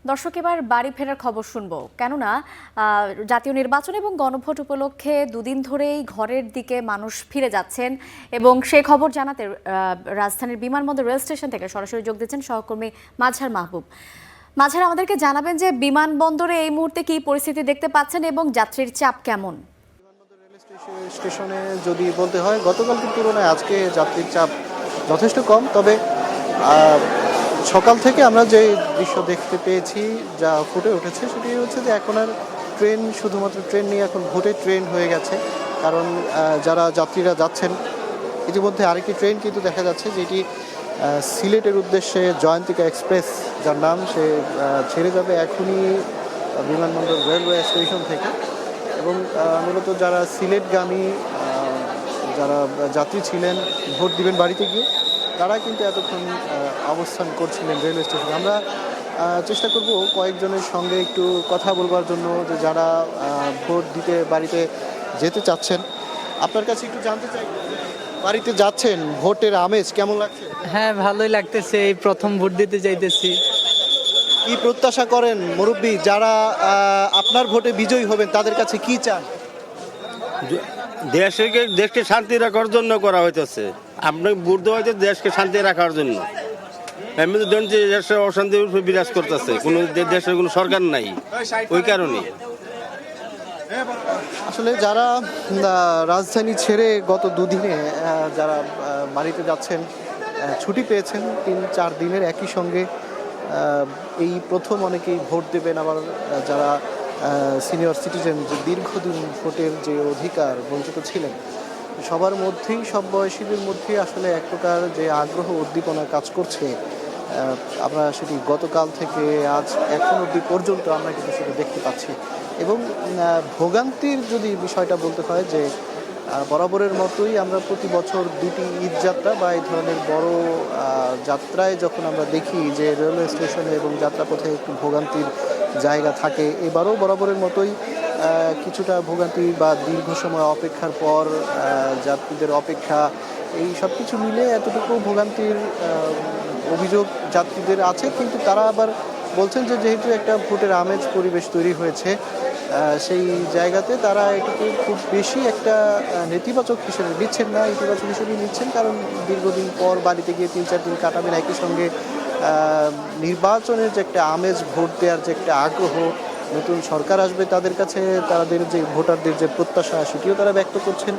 দর্শক, এবার বাড়ি ফেরার খবর শুনবো, কেননা জাতীয় নির্বাচন এবং গণভোট উপলক্ষে দুদিন ধরেই ঘরের দিকে মানুষ ফিরে যাচ্ছেন এবং সেই খবর জানাতে রাজধানীর বিমানবন্দর রেল স্টেশন থেকে সরাসরি যোগ দিচ্ছেন সহকর্মী মাঝার মাহবুব। মাঝার, আমাদেরকে জানাবেন যে বিমানবন্দরে এই মুহূর্তে কি পরিস্থিতি দেখতে পাচ্ছেন এবং যাত্রীর চাপ কেমন? স্টেশনে যদি বলতে হয়, গতকালকের তুলনায় আজকে যাত্রীর চাপ যথেষ্ট কম। তবে সকাল থেকে আমরা যে দৃশ্য দেখতে পেয়েছি, যা ফুটে উঠেছে, সেটি হচ্ছে যে এখন আর ট্রেন শুধুমাত্র ট্রেন নিয়ে এখন ভোটের ট্রেন হয়ে গেছে। কারণ যারা যাত্রীরা যাচ্ছেন, ইতিমধ্যে আরেকটি ট্রেন কিন্তু দেখা যাচ্ছে যেটি সিলেটের উদ্দেশ্যে জয়ন্তিকা এক্সপ্রেস, যার নাম, সে ছেড়ে যাবে এখনই বিমানবন্দর রেলওয়ে স্টেশন থেকে। এবং মূলত যারা সিলেটগামী যারা যাত্রী ছিলেন ভোট দিবেন বাড়িতে গিয়ে, তারা কিন্তু এতক্ষণ অবস্থান করছিলেন রেলওয়ে স্টেশনে। আমরা চেষ্টা করব কয়েকজনের সঙ্গে একটু কথা বলবার জন্য, যে যারা ভোট দিতে বাড়িতে যেতে চাচ্ছেন। আপনার কাছে একটু জানতে চাই, বাড়িতে যাচ্ছেন, ভোটের আমেজ কেমন লাগছে? হ্যাঁ, ভালোই লাগতেছে, এই প্রথম ভোট দিতে যাইতেছি। কি প্রত্যাশা করেন মুরব্বী, যারা আপনার ভোটে বিজয়ী হবেন, তাদের কাছে কি চান? দেশকে শান্তি রাখার জন্য করা হইতেছে। আপনাকে ভোট দেওয়া হয়েছে দেশকে শান্তি রাখার জন্য। এমনি তো দেখুন যে দেশে অশান্তি বিরাজ করতেছে, কোনো দেশের কোনো সরকার নাই, ওই কারণে। আসলে যারা রাজধানী ছেড়ে গত দুদিনে যারা বাড়িতে যাচ্ছেন, ছুটি পেয়েছেন 3-4 দিনের, একই সঙ্গে এই প্রথম অনেকেই ভোট দেবেন। আবার যারা সিনিয়র সিটিজেন, যে দীর্ঘদিন ভোটের যে অধিকার বঞ্চিত ছিলেন, সবার মধ্যেই, সব বয়সীদের মধ্যেই আসলে এক প্রকার যে আগ্রহ উদ্দীপনা কাজ করছে। আমরা সেটি গতকাল থেকে আজ এখন অবধি পর্যন্ত আমরা কিন্তু সেটা দেখতে পাচ্ছি। এবং ভোগান্তির যদি বিষয়টা বলতে হয়, যে বরাবরের মতোই আমরা প্রতি বছর দুটি ঈদযাত্রা বা এই ধরনের বড় যাত্রায় যখন আমরা দেখি যে রেলওয়ে স্টেশনে এবং যাত্রাপথে একটু ভোগান্তির জায়গা থাকে, এবারও বরাবরের মতোই কিছুটা ভোগান্তি বা দীর্ঘ সময় অপেক্ষার পর যাত্রীদের অপেক্ষা, এই সব কিছু মিলে এতটুকু ভোগান্তির অভিযোগ যাত্রীদের আছে। কিন্তু তারা আবার বলছেন যে যেহেতু একটা ভোটের আমেজ পরিবেশ তৈরি হয়েছে, সেই জায়গাতে তারা এটাকে খুব বেশি একটা নেতিবাচক হিসেবে নিচ্ছেন না, ইতিবাচক হিসেবে নিচ্ছেন। কারণ দীর্ঘদিন পর বাড়িতে গিয়ে 3-4 দিন কাটাবেন, একই সঙ্গে নির্বাচনের যে একটা আমেজ, ভোট দেওয়ার যে একটা আগ্রহ, নতুন সরকার আসবে, তাদের কাছে তাদের যে ভোটারদের যে প্রত্যাশা, সেটিও তারা ব্যক্ত করছেন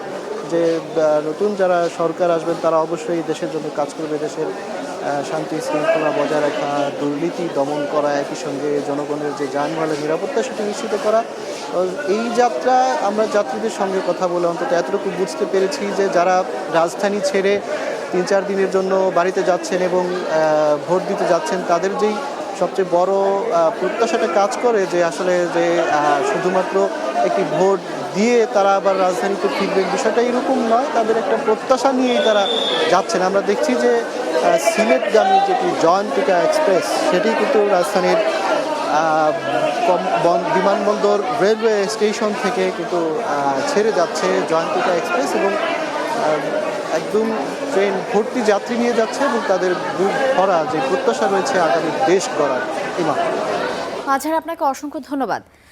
যে নতুন যারা সরকার আসবেন, তারা অবশ্যই দেশের জন্য কাজ করবে, দেশের শান্তি শৃঙ্খলা বজায় রাখা, দুর্নীতি দমন করা, একই সঙ্গে জনগণের যে যানবাহনের নিরাপত্তা সেটি নিশ্চিত করা। এই যাত্রায় আমরা যাত্রীদের সঙ্গে কথা বলে অন্তত এতটুকু বুঝতে পেরেছি যে যারা রাজধানী ছেড়ে 3-4 দিনের জন্য বাড়িতে যাচ্ছেন এবং ভোট দিতে যাচ্ছেন, তাদের যেই সবচেয়ে বড় প্রত্যাশাটা কাজ করে, যে আসলে যে শুধুমাত্র একটি ভোট দিয়ে তারা আবার রাজধানীতে ফিরবেন, বিষয়টা এরকম নয়। তাদের একটা প্রত্যাশা নিয়েই তারা যাচ্ছেন। আমরা দেখছি যে সিলেটগামী যেটি জয়ন্তিকা এক্সপ্রেস, সেটি কিন্তু রাজধানীর বিমানবন্দর রেলওয়ে স্টেশন থেকে কিন্তু ছেড়ে যাচ্ছে জয়ন্তিকা এক্সপ্রেস, এবং একদম ট্রেন ভর্তি যাত্রী নিয়ে যাচ্ছে এবং তাদের বুক ভরা যে প্রত্যাশা রয়েছে আগামী দেশ গড়ার। মাঝার, আপনাকে অসংখ্য ধন্যবাদ।